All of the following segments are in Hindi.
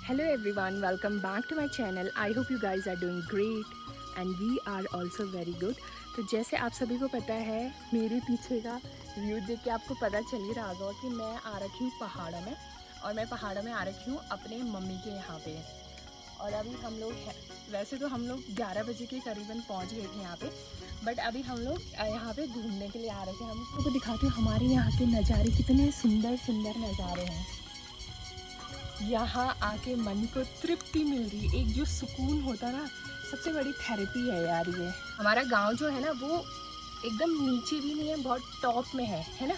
Hello everyone, welcome back to my channel. I hope you guys are doing great and we are also very good. तो जैसे आप सभी को पता है, मेरे पीछे का व्यू देख के आपको पता चल ही रहा होगा कि मैं आ रखी हूँ पहाड़ों में। और मैं पहाड़ों में आ रखी हूँ अपने मम्मी के यहाँ पे। और अभी हम लोग वैसे तो हम लोग 11 बजे के करीबन पहुँच गए थे यहाँ पे, बट अभी हम लोग यहाँ पे घूमने के लिए आ रहे थे। हम आपको दिखाते हैं हमारे यहाँ के नज़ारे, कितने सुंदर सुंदर नज़ारे हैं। यहाँ आके मन को तृप्ति मिल रही है, एक जो सुकून होता है ना, सबसे बड़ी थेरेपी है यार ये। हमारा गांव जो है ना वो एकदम नीचे भी नहीं है, बहुत टॉप में है ना।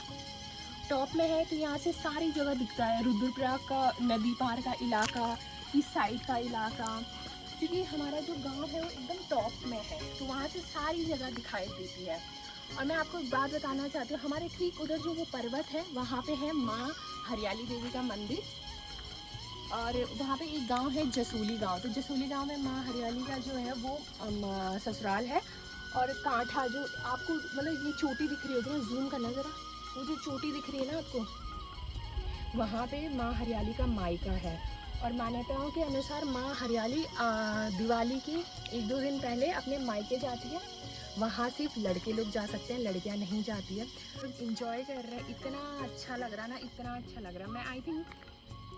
टॉप में है तो यहाँ से सारी जगह दिखता है, रुद्रप्रयाग का नदी पार का इलाका, इस साइड का इलाका, क्योंकि हमारा जो गांव है वो एकदम टॉप में है तो वहाँ से सारी जगह दिखाई देती है। और मैं आपको एक बात बताना चाहती हूँ, हमारे ठीक उधर जो वो पर्वत है वहाँ पे है माँ हरियाली देवी का मंदिर। और वहाँ पे एक गांव है जसूली गांव, तो जसूली गांव में माँ हरियाली का जो है वो ससुराल है। और कांठा जो आपको मतलब ये चोटी दिख रही होगी ना, जूम करना ज़रा, वो जो चोटी दिख रही है ना आपको, वहाँ पे माँ हरियाली का मायका है। और मान्यताओं के अनुसार माँ हरियाली दिवाली की 1-2 दिन पहले अपने मायके जाती है। वहाँ सिर्फ लड़के लोग जा सकते हैं, लड़कियाँ नहीं जाती है। तो इंजॉय कर रहे हैं, इतना अच्छा लग रहा ना, इतना अच्छा लग रहा। मैं आई थिंक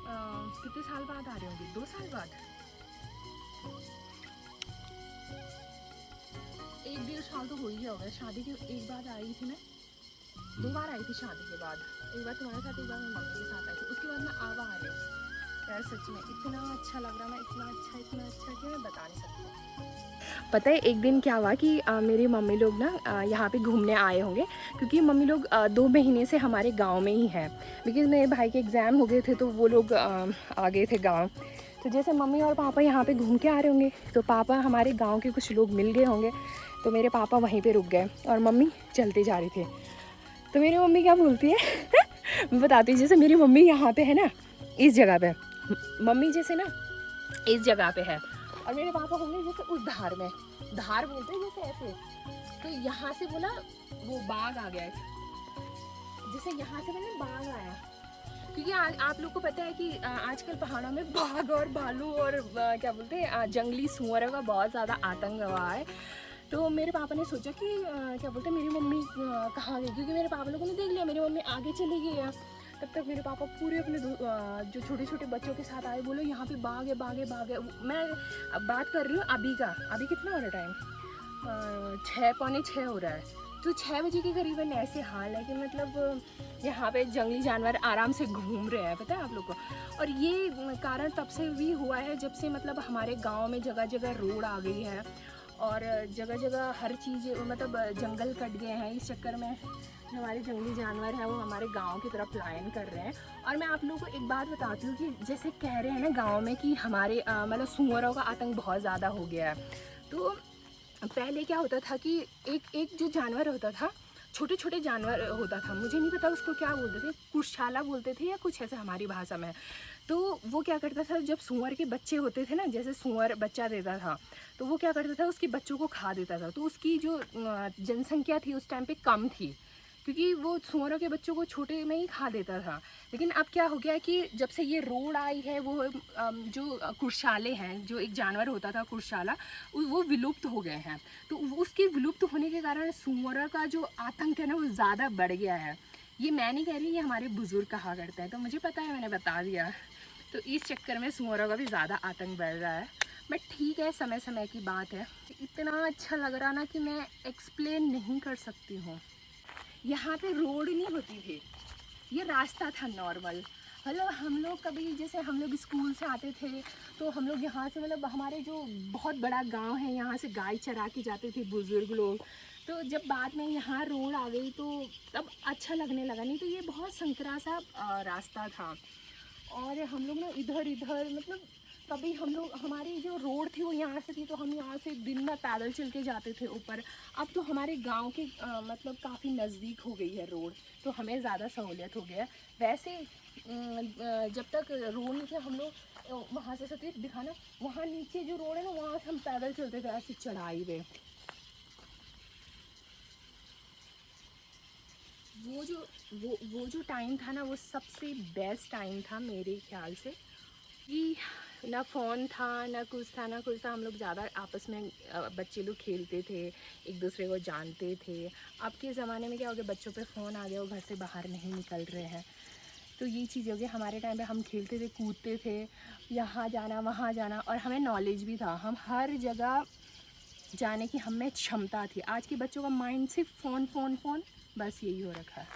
कितने साल बाद आ रही होंगी, 2 साल बाद, 1-1.5 साल तो हो ही गया होगा। शादी के एक बार आई थी मैं, 2 बार आई थी शादी के बाद। एक बार तुम्हारे साथ, एक बार मेरी मम्मी के साथ आई थी, उसके बाद मैं अब आ रही हूँ। यार सच में इतना अच्छा लग रहा ना, इतना अच्छा कि मैं बता नहीं सकती। पता है एक दिन क्या हुआ कि मेरी मम्मी लोग ना यहाँ पे घूमने आए होंगे, क्योंकि मम्मी लोग 2 महीने से हमारे गांव में ही हैं। बिकॉज़ मेरे भाई के एग्ज़ाम हो गए थे तो वो लोग आ गए थे गांव। तो जैसे मम्मी और पापा यहाँ पे घूम के आ रहे होंगे तो पापा हमारे गांव के कुछ लोग मिल गए होंगे, तो मेरे पापा वहीं पे रुक गए और मम्मी चलते जा रही थी। तो मेरी मम्मी क्या बोलती है मैं बताती हूँ। जैसे मेरी मम्मी यहाँ पे है ना, इस जगह पे, मम्मी जैसे ना इस जगह पे है और मेरे पापा होंगे जैसे उस धार में, धार बोलते हैं जैसे ऐसे। तो यहाँ से बोला वो बाघ आ गया, जैसे यहाँ से मैंने बाघ आया, क्योंकि आप लोग को पता है कि आजकल पहाड़ों में बाघ और भालू और क्या बोलते हैं जंगली सुअरों का बहुत ज़्यादा आतंक हुआ है। तो मेरे पापा ने सोचा कि क्या बोलते हैं मेरी मम्मी कहाँ गई, क्योंकि मेरे पापा लोगों ने देख लिया मेरी मम्मी आगे चली गई है। तब तक मेरे पापा पूरे अपने जो छोटे छोटे बच्चों के साथ आए, बोलो यहाँ पे बाघ है बाघ है बाघ है। मैं अब बात कर रही हूँ अभी का, अभी कितना हो रहा टाइम, 6 पौने 6 हो रहा है। तो 6 बजे के करीबन ऐसे हाल है कि मतलब यहाँ पे जंगली जानवर आराम से घूम रहे हैं, पता है आप लोग को। और ये कारण तब से भी हुआ है जब से मतलब हमारे गांव में जगह जगह रोड आ गई है और जगह जगह हर चीज़, मतलब जंगल कट गए हैं। इस चक्कर में जो हमारे जंगली जानवर हैं वो हमारे गांव की तरफ पलायन कर रहे हैं। और मैं आप लोगों को एक बात बताती हूँ कि जैसे कह रहे हैं ना गांव में कि हमारे मतलब सुअरों का आतंक बहुत ज़्यादा हो गया है। तो पहले क्या होता था कि एक एक जो जानवर होता था, छोटे छोटे जानवर होता था, मुझे नहीं पता उसको क्या बोलते थे, कुशाला बोलते थे या कुछ ऐसा हमारी भाषा में। तो वो क्या करता था, जब सूअर के बच्चे होते थे ना, जैसे सूअर बच्चा देता था तो वो क्या करता था, उसके बच्चों को खा देता था। तो उसकी जो जनसंख्या थी उस टाइम पे कम थी, क्योंकि वो सूअरों के बच्चों को छोटे में ही खा देता था। लेकिन अब क्या हो गया कि जब से ये रोड आई है, वो जो कुशाले हैं, जो एक जानवर होता था कुशाला, वो विलुप्त हो गए हैं। तो उसके विलुप्त होने के कारण सूअरों का जो आतंक है ना वो ज़्यादा बढ़ गया है। ये मैं नहीं कह रही, ये हमारे बुजुर्ग कहा करते हैं, तो मुझे पता है, मैंने बता दिया। तो इस चक्कर में सूअरों का भी ज़्यादा आतंक बढ़ रहा है। बट ठीक है, समय समय की बात है। इतना अच्छा लग रहा ना कि मैं एक्सप्लेन नहीं कर सकती हूँ। यहाँ पे रोड नहीं होती थी, ये रास्ता था नॉर्मल। मतलब हम लोग कभी, जैसे हम लोग स्कूल से आते थे तो हम लोग यहाँ से, मतलब हमारे जो बहुत बड़ा गांव है, यहाँ से गाय चरा के जाते थे बुज़ुर्ग लोग। तो जब बाद में यहाँ रोड आ गई तो तब अच्छा लगने लगा, नहीं तो ये बहुत संकरा सा रास्ता था। और हम लोग ना इधर इधर, मतलब कभी हम लोग, हमारी जो रोड थी वो यहाँ से थी तो हम यहाँ से दिन में पैदल चल के जाते थे ऊपर। अब तो हमारे गांव के मतलब काफ़ी नज़दीक हो गई है रोड, तो हमें ज़्यादा सहूलियत हो गया है। वैसे जब तक रोड नहीं थे हम लोग वहाँ से सतीश दिखाना, वहाँ नीचे जो रोड है ना वहाँ से हम पैदल चलते थे ऐसी चढ़ाई पे। वो जो वो जो टाइम था ना वो सबसे बेस्ट टाइम था मेरे ख्याल से। कि ना फ़ोन था ना कुछ था ना कुछ था। हम लोग ज़्यादा आपस में बच्चे लोग खेलते थे, एक दूसरे को जानते थे। अब के ज़माने में क्या हो गया, बच्चों पे फ़ोन आ गया, वो घर से बाहर नहीं निकल रहे हैं। तो ये चीज़ हो गई। हमारे टाइम पे हम खेलते थे, कूदते थे, यहाँ जाना वहाँ जाना, और हमें नॉलेज भी था। हम हर जगह जाने की हमें क्षमता थी। आज के बच्चों का माइंड सिर्फ फ़ोन फ़ोन फ़ोन, बस यही हो रखा है।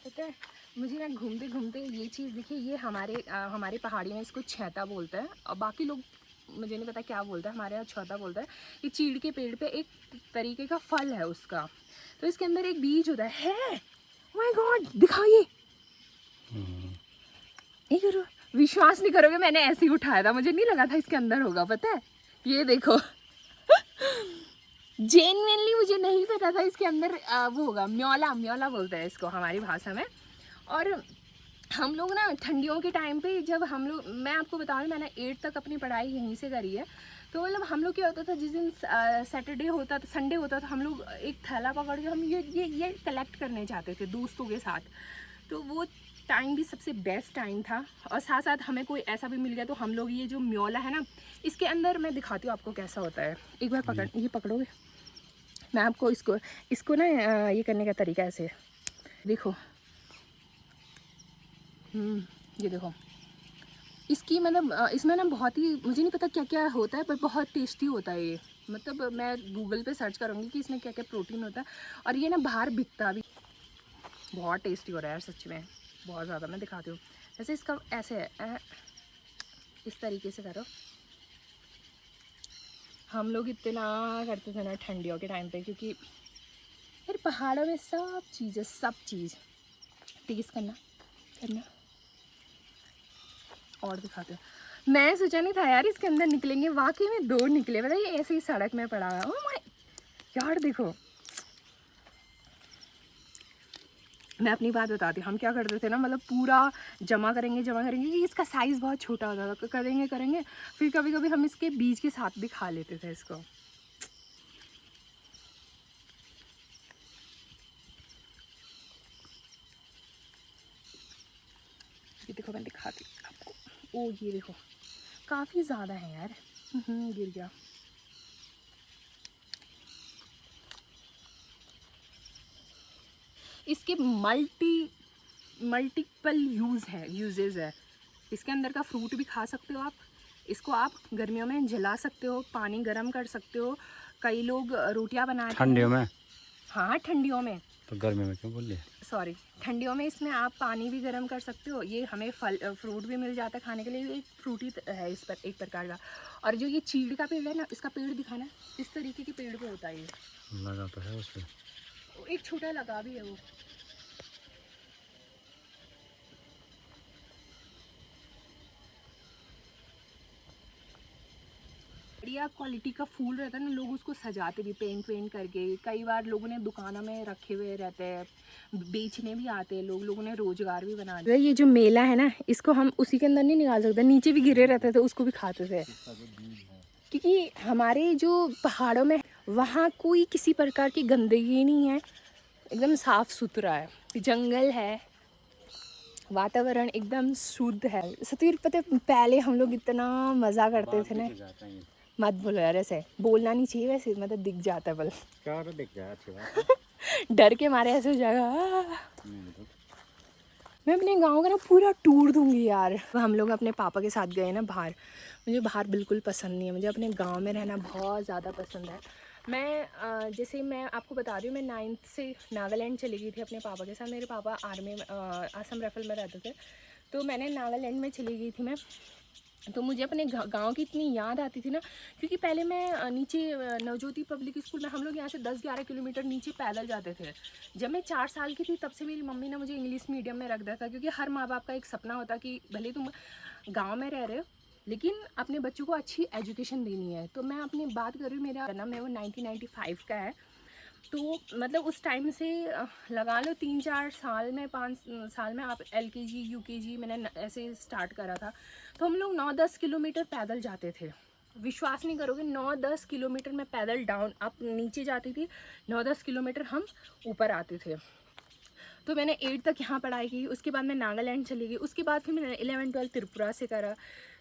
पता है मुझे ना घूमते घूमते ये चीज़ दिखी। ये हमारे पहाड़ी में इसको छेता बोलते हैं, और बाकी लोग मुझे नहीं पता क्या बोलता है, हमारे यहाँ छेता बोलता है। ये चीड़ के पेड़ पे एक तरीके का फल है उसका, तो इसके अंदर एक बीज होता है। माय गॉड, दिखाइए। ये करो, विश्वास नहीं करोगे, मैंने ऐसे ही उठाया था, मुझे नहीं लगा था इसके अंदर होगा। पता है ये देखो जेन्युइनली मुझे नहीं पता था इसके अंदर वो होगा। म्योला, म्योला बोलते हैं इसको हमारी भाषा में। और हम लोग ना ठंडियों के टाइम पे, जब हम लोग, मैं आपको बताऊँ, मैंने 8 तक अपनी पढ़ाई यहीं से करी है। तो मतलब हम लोग क्या होता था, जिस दिन सैटरडे होता था, संडे होता था, हम लोग एक थैला पकड़ के हम ये कलेक्ट करने जाते थे दोस्तों के साथ। तो वो टाइम भी सबसे बेस्ट टाइम था। और साथ साथ हमें कोई ऐसा भी मिल गया तो हम लोग, ये जो म्योला है ना, इसके अंदर मैं दिखाती हूँ आपको कैसा होता है। एक बार ये पकड़ोगे, मैं आपको इसको ना ये करने का तरीका ऐसे देखो। ये देखो, इसकी मतलब इसमें ना बहुत ही, मुझे नहीं पता क्या क्या होता है, पर बहुत टेस्टी होता है ये। मतलब मैं गूगल पे सर्च करूँगी कि इसमें क्या क्या प्रोटीन होता है। और ये ना बाहर बिकता भी, बहुत टेस्टी हो रहा है यार सच में, बहुत ज़्यादा। मैं दिखाती हूँ। जैसे इसका ऐसे है, इस तरीके से करो। हम लोग इतना करते थे ना ठंडियों के टाइम पे, क्योंकि यार पहाड़ों में सब चीज़ टेस्ट करना करना। और दिखाते हैं। मैं सोचा नहीं था यार इसके अंदर निकलेंगे, वाकई में 2 निकले। बताइए, ऐसे ही सड़क में पड़ा हुआ। ओह माय यार देखो, मैं अपनी बात बताती हूँ। हम क्या करते थे ना, मतलब पूरा जमा करेंगे कि इसका साइज़ बहुत छोटा होता था, तो करेंगे फिर कभी कभी हम इसके बीज के साथ भी खा लेते थे इसको। ये देखो, मैं दिखाती हूँ आपको। ओ ये देखो, काफ़ी ज़्यादा है यार। गिर गया। इसके मल्टीपल यूजेस है। इसके अंदर का फ्रूट भी खा सकते हो आप। इसको आप गर्मियों में जला सकते हो, पानी गर्म कर सकते हो। कई लोग रोटियां बनाते हैं ठंडियों में। हाँ ठंडियों में, तो गर्मी में क्यों बोल लिया? सॉरी, ठंडियों में इसमें आप पानी भी गर्म कर सकते हो। ये हमें फ्रूट भी मिल जाता है खाने के लिए। ये एक फ्रूटी है इस पर, एक प्रकार का। और जो ये चीड़ का पेड़ है ना, इसका पेड़ दिखाना, इस तरीके के पेड़ पे होता है ये। लगा तो है उसमें। एक छोटा लगा भी है वो। बढ़िया क्वालिटी का फूल रहता है ना, लोग उसको सजाते भी पेंट करके। कई बार लोगों ने दुकानों में रखे हुए रहते हैं, बेचने भी आते हैं लोग, लोगों ने रोजगार भी बना दिया। ये जो मेला है ना, इसको हम उसी के अंदर नहीं निकाल सकते, नीचे भी गिरे रहते थे, उसको भी खाते थे। क्योंकि हमारे जो पहाड़ों में, वहाँ कोई किसी प्रकार की गंदगी नहीं है, एकदम साफ सुथरा है, जंगल है, वातावरण एकदम शुद्ध है। सतीर पता है, पहले हम लोग इतना मज़ा करते थे ना। मत बोलो यार, ऐसे बोलना नहीं चाहिए वैसे, मतलब दिख जाता है बल। क्या दिख जाए, अच्छी बात है। डर के मारे ऐसे हो जाएगा। मैं अपने गांव का ना पूरा टूर दूंगी यार। हम लोग अपने पापा के साथ गए ना बाहर। मुझे बाहर बिल्कुल पसंद नहीं है, मुझे अपने गांव में रहना बहुत ज़्यादा पसंद है। मैं जैसे मैं आपको बता रही हूँ, मैं 9th से नागालैंड चली गई थी अपने पापा के साथ। मेरे पापा आर्मी में असम राइफल में रहते थे, तो मैंने नागालैंड में चली गई थी मैं। तो मुझे अपने गांव की इतनी याद आती थी ना, क्योंकि पहले मैं नीचे नवज्योति पब्लिक स्कूल में, हम लोग यहाँ से 10-11 किलोमीटर नीचे पैदल जाते थे। जब मैं 4 साल की थी, तब से मेरी मम्मी ने मुझे इंग्लिश मीडियम में रख दिया था, क्योंकि हर माँ बाप का एक सपना होता कि भले तुम गाँव में रह रहे हो, लेकिन अपने बच्चों को अच्छी एजुकेशन देनी है। तो मैं अपनी बात कर रही हूँ, मेरा जन्म है वो 1995 का है। तो मतलब उस टाइम से लगा लो 3-4 साल में, 5 साल में आप LKG UKG मैंने ऐसे स्टार्ट करा था। तो हम लोग 9-10 किलोमीटर पैदल जाते थे। विश्वास नहीं करोगे, 9-10 किलोमीटर मैं पैदल डाउन अप नीचे जाती थी, 9-10 किलोमीटर हम ऊपर आते थे। तो मैंने 8 तक यहाँ पढ़ाई की, उसके बाद मैं नागालैंड चली गई, उसके बाद फिर मैंने 11-12 त्रिपुरा से करा।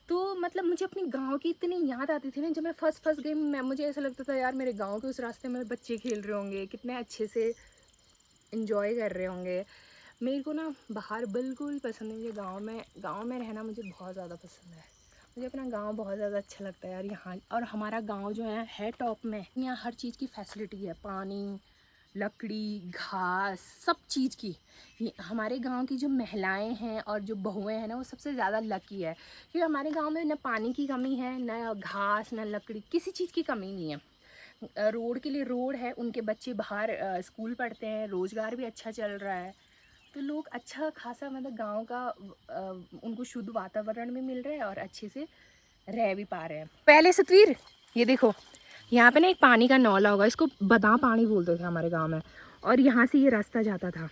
तो मतलब मुझे अपनी गांव की इतनी याद आती थी ना, जब मैं फर्स्ट गई मैं, मुझे ऐसा लगता था यार मेरे गांव के उस रास्ते में बच्चे खेल रहे होंगे, कितने अच्छे से इंजॉय कर रहे होंगे। मेरे को ना बाहर बिल्कुल पसंद नहीं, मुझे गांव में रहना मुझे बहुत ज़्यादा पसंद है। मुझे अपना गांव बहुत ज़्यादा अच्छा लगता है यार यहाँ। और हमारा गांव जो है टॉप में, यहाँ हर चीज़ की फैसिलिटी है, पानी, लकड़ी, घास, सब चीज़ की। हमारे गांव की जो महिलाएं हैं और जो बहुएं हैं ना, वो सबसे ज़्यादा लकी है, क्योंकि हमारे गांव में ना पानी की कमी है, ना घास, ना लकड़ी, किसी चीज़ की कमी नहीं है। रोड के लिए रोड है, उनके बच्चे बाहर स्कूल पढ़ते हैं, रोज़गार भी अच्छा चल रहा है। तो लोग अच्छा खासा मतलब गांव का उनको शुद्ध वातावरण भी मिल रहा है और अच्छे से रह भी पा रहे हैं। पहले सतवीर ये देखो, यहाँ पे ना एक पानी का नौला होगा, इसको बदा पानी बोलते थे हमारे गांव में, और यहाँ से ये रास्ता जाता था,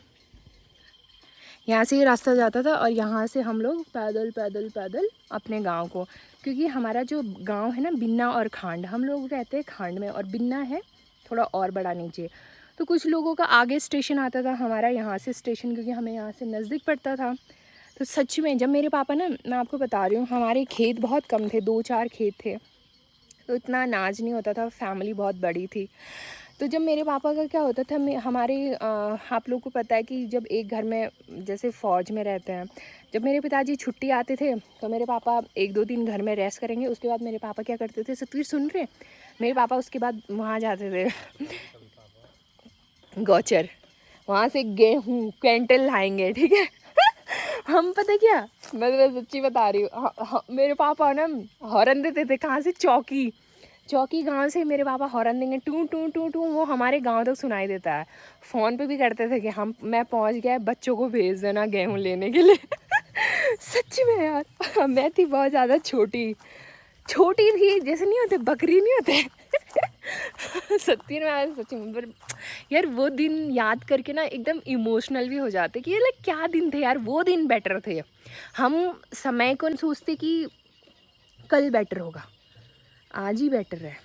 यहाँ से ये रास्ता जाता था, और यहाँ से हम लोग पैदल पैदल पैदल अपने गांव को, क्योंकि हमारा जो गांव है ना बिन्ना और खांड, हम लोग रहते हैं खांड में, और बिन्ना है थोड़ा और बड़ा नीचे। तो कुछ लोगों का आगे स्टेशन आता था, हमारा यहाँ से स्टेशन, क्योंकि हमें यहाँ से नज़दीक पड़ता था। तो सच में जब मेरे पापा ना, मैं आपको बता रही हूँ, हमारे खेत बहुत कम थे, 2-4 खेत थे, तो इतना अनाज नहीं होता था, फैमिली बहुत बड़ी थी। तो जब मेरे पापा का क्या होता था, हमारे आप लोग को पता है कि जब एक घर में जैसे फ़ौज में रहते हैं, जब मेरे पिताजी छुट्टी आते थे तो मेरे पापा 1-2 दिन घर में रेस्ट करेंगे, उसके बाद मेरे पापा क्या करते थे, सतवीर सुन रहे, मेरे पापा उसके बाद वहाँ जाते थे गौचर, वहाँ से गेहूँ क्विंटल लाएंगे, ठीक है। हम पता क्या, मैं सच्ची बता रही हूँ, मेरे पापा ना हॉर्न देते थे, कहाँ से, चौकी गांव से मेरे पापा हॉर्न देंगे, टू टू टू टू, वो हमारे गांव तक सुनाई देता है। फ़ोन पे भी करते थे कि मैं पहुंच गया, बच्चों को भेज देना गेहूं लेने के लिए। सच में यार, मैं थी बहुत ज़्यादा छोटी थी, जैसे नहीं होते बकरी नहीं होते। सत्य में सच्ची में, पर यार वो दिन याद करके ना एकदम इमोशनल भी हो जाते कि ये लाइक क्या दिन थे यार, वो दिन बेटर थे। हम समय को सोचते कि कल बेटर होगा, आज ही बेटर है,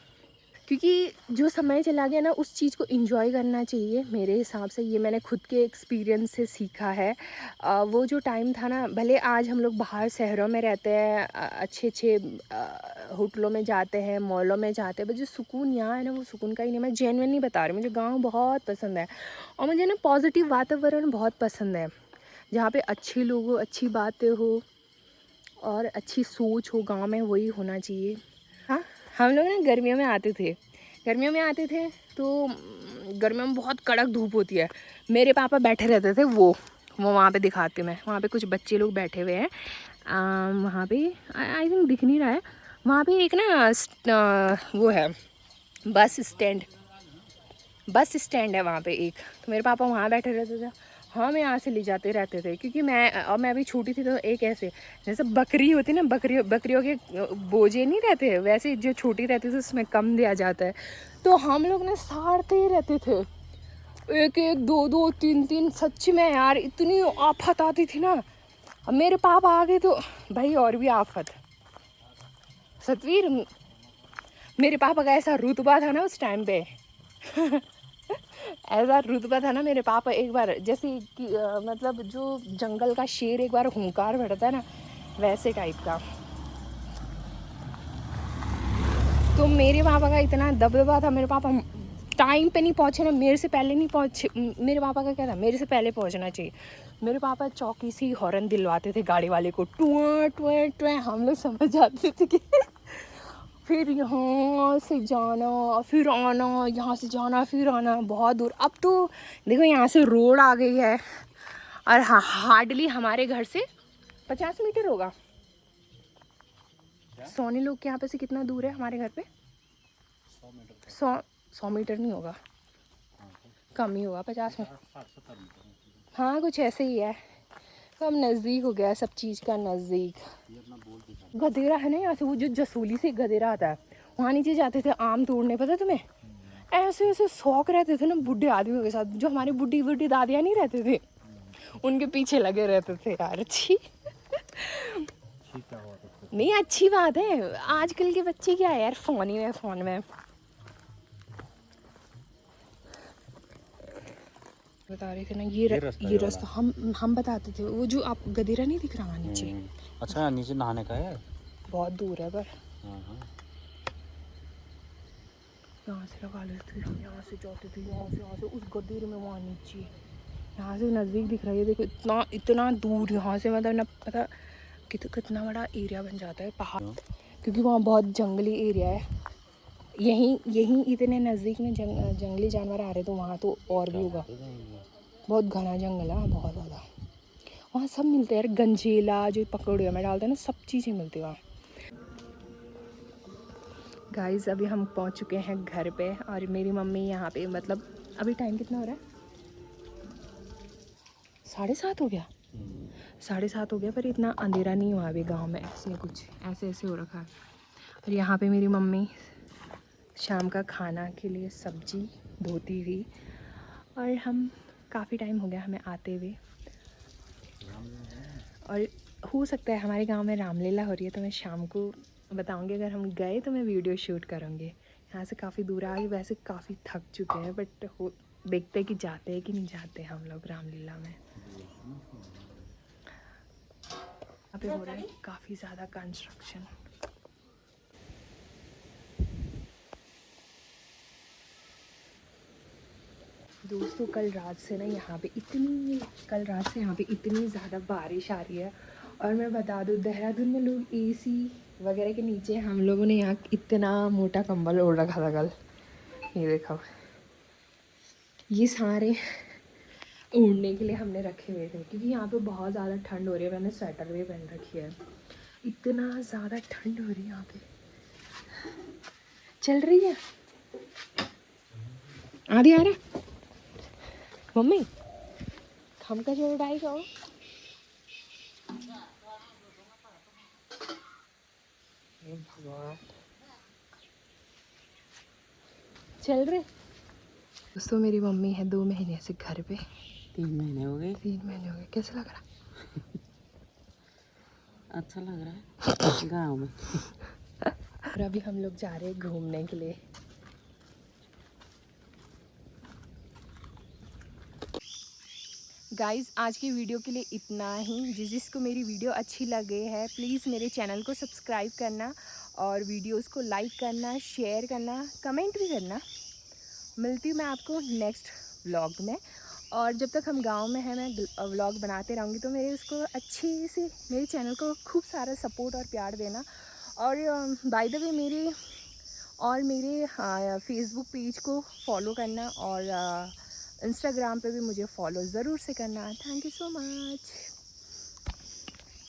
क्योंकि जो समय चला गया ना उस चीज़ को एंजॉय करना चाहिए मेरे हिसाब से। ये मैंने खुद के एक्सपीरियंस से सीखा है। वो जो टाइम था ना, भले आज हम लोग बाहर शहरों में रहते हैं, अच्छे होटलों में जाते हैं, मॉलों में जाते हैं, बट जो सुकून यहाँ है ना, वो सुकून का ही नहीं। मैं जेन्युइनली बता रही हूँ, मुझे गाँव बहुत पसंद है, और मुझे ना पॉजिटिव वातावरण बहुत पसंद है, जहाँ पे अच्छे लोग हो, अच्छी बातें हो और अच्छी सोच हो। गाँव में वही होना चाहिए। हाँ, हम लोग ना गर्मियों में आते थे तो गर्मियों में बहुत कड़क धूप होती है, मेरे पापा बैठे रहते थे, वो वहाँ पे दिखाती हूँ मैं, वहाँ पे कुछ बच्चे लोग बैठे हुए हैं, वहाँ पे आई थिंक दिख नहीं रहा है, वहाँ पे एक ना वो है बस स्टैंड है वहाँ पे एक, तो मेरे पापा वहाँ बैठे रहते थे, हाँ मैं यहाँ से ले जाते रहते थे, क्योंकि मैं भी छोटी थी, तो एक ऐसे जैसे बकरी होती ना, बकरियों के बोझे नहीं रहते, वैसे जो छोटी रहती थी उसमें कम दिया जाता है, तो हम लोग ना साड़ते ही रहते थे, एक एक दो दो तीन तीन, सच में यार इतनी आफत आती थी ना। अब मेरे पापा आ गए तो भाई और भी आफत। सतवीर, मेरे पापा का ऐसा रुतबा था ना उस टाइम पे ऐसा रुतबा था ना मेरे पापा, एक बार जैसे कि मतलब जो जंगल का शेर एक बार हुंकार भरता है ना, वैसे टाइप का। तो मेरे पापा का इतना दबदबा था, मेरे पापा टाइम पे नहीं पहुँचे ना, मेरे से पहले नहीं पहुँचे। मेरे पापा का क्या था, मेरे से पहले पहुँचना चाहिए। मेरे पापा चौकी से ही हॉर्न दिलवाते थे गाड़ी वाले को, टुआ टुआ टुआ, हम लोग समझ जाते थे कि फिर यहाँ से जाना फिर आना, यहाँ से जाना फिर आना, बहुत दूर। अब तो देखो यहाँ से रोड आ गई है, और हार्डली हमारे घर से 50 मीटर होगा। सोनी लोग के यहाँ पे से कितना दूर है हमारे घर पे? 100 मीटर नहीं होगा, कम ही होगा, 50 में, हाँ कुछ ऐसे ही है। तो अब नज़दीक हो गया, सब चीज़ का नज़दीक। गधेरा है ना यहाँ से, वो जो जसूली से गधेरा आता है, वहाँ नीचे जाते थे आम तोड़ने, पता है तुम्हें? ऐसे ऐसे शौक रहते थे ना बुढ़े आदमियों के साथ, जो हमारी बुढ़ी दादियाँ नहीं रहते थे, उनके पीछे लगे रहते थे यार। अच्छी नहीं, अच्छी बात है। आजकल के बच्चे क्या है यार, फोन में बता रहे थे ना, ये रास्ता हम बताते थे, वो जो आप गधेरा नहीं दिख रहा नीचे। अच्छा, नीचे नहाने का है। बहुत दूर है पर हाँ हाँ यहाँ से लगा लेते थे, यहाँ से जाते थे, यहाँ से उस गदेरे में वहाँ नीचे, यहाँ से नज़दीक दिख रही है देखो, इतना इतना दूर यहाँ से, मतलब ना पता कितना बड़ा एरिया बन जाता है पहाड़, क्योंकि वहाँ बहुत जंगली एरिया है। यहीं यहीं इतने नज़दीक में जंगली जानवर आ रहे तो वहाँ तो और भी होगा, बहुत घना जंगल है बहुत ज़्यादा। वहाँ सब मिलते हैं यार, गंजेला जो पकौड़े में डालते हैं ना, सब चीज़ें मिलती हैं वहाँ। गाइस अभी हम पहुँच चुके हैं घर पे, और मेरी मम्मी यहाँ पे, मतलब अभी टाइम कितना हो रहा है, 7:30 हो गया, 7:30 हो गया, पर इतना अंधेरा नहीं हुआ अभी गांव में, ऐसे कुछ ऐसे हो रखा है। और यहाँ पे मेरी मम्मी शाम का खाना के लिए सब्जी धोती हुई, और हम काफ़ी टाइम हो गया हमें आते हुए, और हो सकता है हमारे गांव में रामलीला हो रही है, तो मैं शाम को बताऊंगी, अगर हम गए तो मैं वीडियो शूट करूंगी। यहाँ से काफ़ी दूर है, आज वैसे काफ़ी थक चुके हैं, बट देखते हैं कि जाते हैं कि नहीं जाते हम लोग रामलीला में। यहाँ पे हो रहा है काफ़ी ज़्यादा कंस्ट्रक्शन। दोस्तों कल रात से यहाँ पे इतनी ज़्यादा बारिश आ रही है, और मैं बता दूँ देहरादून में लोग एसी वगैरह के नीचे, हम लोगों ने यहाँ इतना मोटा कंबल ओढ़ रखा था कल। ये देखो, ये सारे ओढ़ने के लिए हमने रखे हुए थे, क्योंकि यहाँ पे बहुत ज़्यादा ठंड हो रही है। मैंने स्वेटर भी पहन रखी है, इतना ज़्यादा ठंड हो रही है यहाँ पे। चल रही है आधी आ रहा मम्मी, हम का जो उड़ाई का भगवान, चल रहे। दोस्तों मेरी मम्मी है 2 महीने से घर पे। 3 महीने हो गए। 3 महीने हो गए। कैसा लग रहा? अच्छा लग रहा है गाँव में। और अभी हम लोग जा रहे हैं घूमने के लिए। गाइज़ आज की वीडियो के लिए इतना ही। जिसको मेरी वीडियो अच्छी लगे है प्लीज़ मेरे चैनल को सब्सक्राइब करना, और वीडियोस को लाइक करना, शेयर करना, कमेंट भी करना। मिलती हूँ मैं आपको नेक्स्ट व्लॉग में, और जब तक हम गांव में हैं मैं व्लॉग बनाते रहूँगी, तो मेरे उसको अच्छी से मेरे चैनल को खूब सारा सपोर्ट और प्यार देना। और बाय द वे मेरे फेसबुक पेज को फॉलो करना, और इंस्टाग्राम पे भी मुझे फॉलो ज़रूर से करना। Thank you so much.